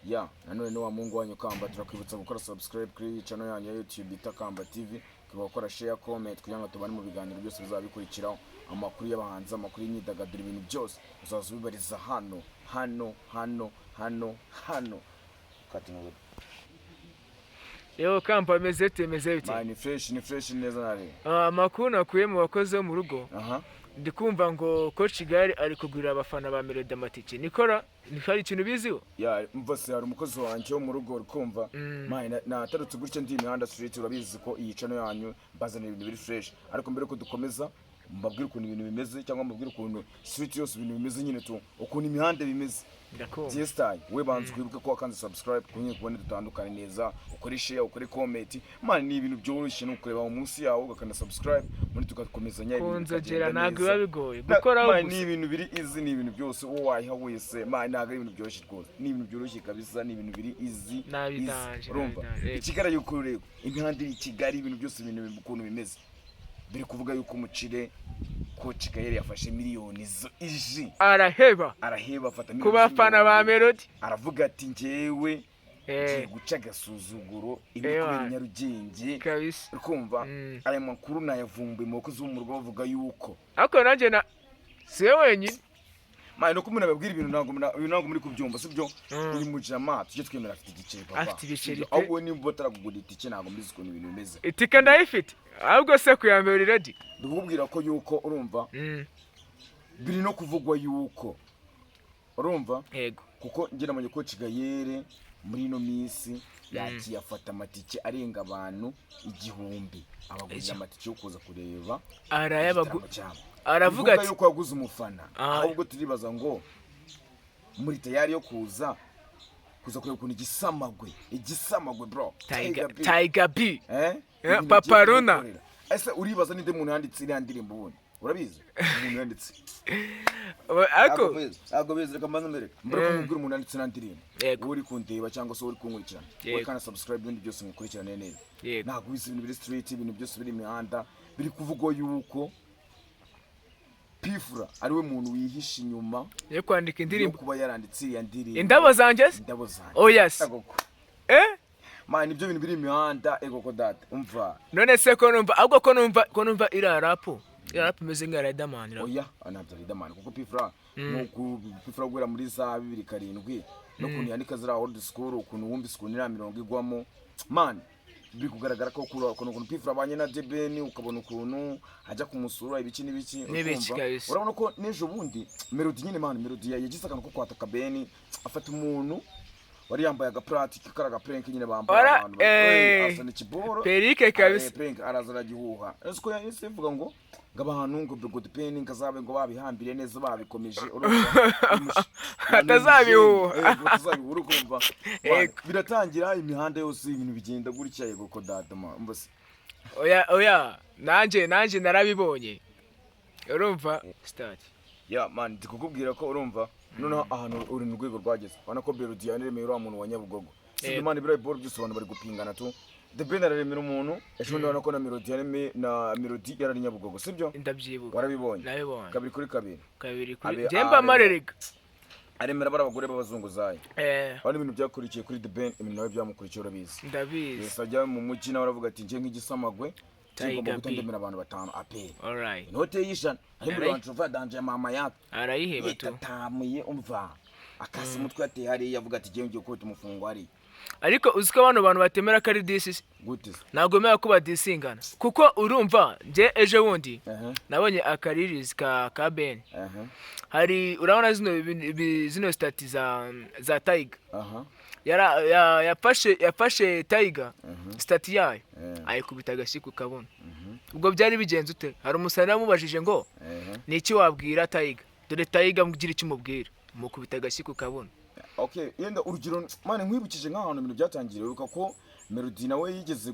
Ya nanone ni wa mungu wanyu Kamba, turakwibutsa gukora subscribe kuri channel yanyu ya YouTube ita Kamba TV, kubakora share comment kugira ngo tubane mu biganiro byose bizabikurikiraho, amakuru y'abahanzi, amakuru y'imyidagaduro, ibintu byose uzazubibariza hano katingo. Yo Kamba meze bite? Ni fresh neza nari. Amakuru nakuye mu bakozi bo mu rugo. Aha. Ndikumva ngo Coach Kigali ari kugurira abafana ba Melody amatike. Nikora ni hari ikintu biziho? Ya mvase hari umukozi wanje wo mu rugo urikumva. Natarutse gutya ndi imihanda street, urabizi ko iyi channel yanyu bazana ibintu biri fresh. Ariko mbere ko dukomeza mbabwira ukuntu ibintu bimeze, cyangwa mbabwira ukuntu street yose ibintu bimeze nyine tu, ukuntu imihanda bimeze. Ndakumva. Jestay we banze kwibuka ko wakanze subscribe kunye kubone dutandukanye neza, ukore share, ukore comment. Ni ibintu byoroshye no kureba munsi yawo ugakanda subscribe, muri tugakomezanya ibintu. Kunzogera ntago biba bigoye gukora. Ni ibintu biri easy, ni ibintu byose uwo wayiha wese. Ntago ibintu byoroshye rwose, ni ibintu byoroshye kabisa, ni ibintu biri easy. Urumva ikigara yuko rero imihanda iri Kigali, ibintu byose ibintu ukuntu bimeze. Biri kuvuga yuko umucire Coach Kigali yafashe miliyoni iji. Araheba afata miliyoni ku bafana ba Melody. Aravuga ati njyewe ngiye guca agasuzuguro ibikubera Nyarugenge kabisa. Ukumva aya makuru nayavumbuye mu bakozi bo mu rugo bavuga yuko ako nanjye na siwe wenyine. No kumuna babwira ibintu ntago muri kubyumva sibyo. Uri mu jama tujye twemera afite igiceri papa. Afite ibiceri. Ahubwo nimba utaragugura itike ntago mbizi ukuntu ibintu bimeze. Itike ndayifite. Ahubwo se kuyambera uri ready. Ndikubwira ko yuko urumva biri no kuvugwa yuko urumva yego, kuko ngira manye ko Kigayere muri no minsi yagiye afata amatike arenga abantu 1000 abagurira amatike yo kuza kureba aravuga ati yuko yaguze umufana. Ahubwo turibaza ngo muri tayari yo kuza kureba ukuntu igisamagwe bro Tiger B Papa Runa. Ese uribaza ninde muntu yanditse iriya ndirimbo ubundi urabizi umuntu yanditse ako beze reka mbanza mbere kumubwira umuntu yanditse iriya ndirimbo uri kundeba cyangwa se uri kunkurikirana we kana subscribe ibindi byose mukurikirane neza. Ntabwo bizi ibintu biri street, ibintu byose biri imihanda biri kuvugwa yuko Pfra ariwe muntu wihisha inyuma yo kwandika indirimbo, kuba yaranditse iriya ndirimbo indabo zanjye. Oh yes. Ibyo bintu biri imihanda ko data umva. None se ko numva ahubwo ko numva ira rap imeze nka Riderman. Oya anabya Riderman kuko Pfra gwera muri za 2007 no kuntu yandika zira old school, ukuntu wumvise ukuntu ira 40 igwamo biri kugaragara ko ukuntu Pfra abanye na Debeni, ukabona ukuntu ajya kumusura ibiki n'ibiki. Urabona ko nejo bundi Melody nyine Melody yagize akantu ko kwataka Beni, afata umuntu wari yambaye agaplatiki karaga prank nyine bambaye abantu asana kiboro perike kabisa prank arazana gihuha. Esko yahise vuga ngo ngabantu ngo God Pen ngazabe ngo babihambire neza babikomeje atazabihuha urukumva. Biratangira imihanda yose ibintu bigenda gutya ko data mbose. Oya nanje narabibonye urumva start ndikukubwira ko urumva noneho ahantu uri mu rwego rwageze bana ko Melody yaremeye uriya muntu wa Nyabugogo. Imana ibira ball byose abantu bari gupingana tu. The Ben araremera umuntu ejo ndabona ko na Melody yaremeye na Melody yarari Nyabugogo sibyo. Ndabyibuka warabibonye kabiri kuri Jemba Marerega aremera barabagore b'abazunguzayi. Bari ibintu byakurikiye kuri The Ben, ibintu nawe byamukurikiye urabizi. Ndabizi sajya mu mujyi nawe aravuga ati nje nk'igisamagwe Tiger gutandemera abantu 5 apeli. Alright. Inote yishana ari mu ntova danje mama yako arayiheba tu tamuye umva akasi mutwe yateye hari yavuga ati je ngiye ko tumufungo hari. Ariko uziko abantu batemera ko ari disi gute ntago mera kuba disingana kuko urumva nje ejo wundi nabonye akaririzi ka Ben. Hari urabona zino stati za Tiger. Yafashe Tiger stati yayo ayikubita agashyiku kabona. Ubwo byari bigenze ute? Hari umusana yamubajije ngo niki wabwira Tiger, dore Tiger mugira icyo mubwira, mukubita agashyiku kabona. Yenda urugero nkwibukije nk'ahantu ibintu byatangiriye uruka ko Melody nawe yigeze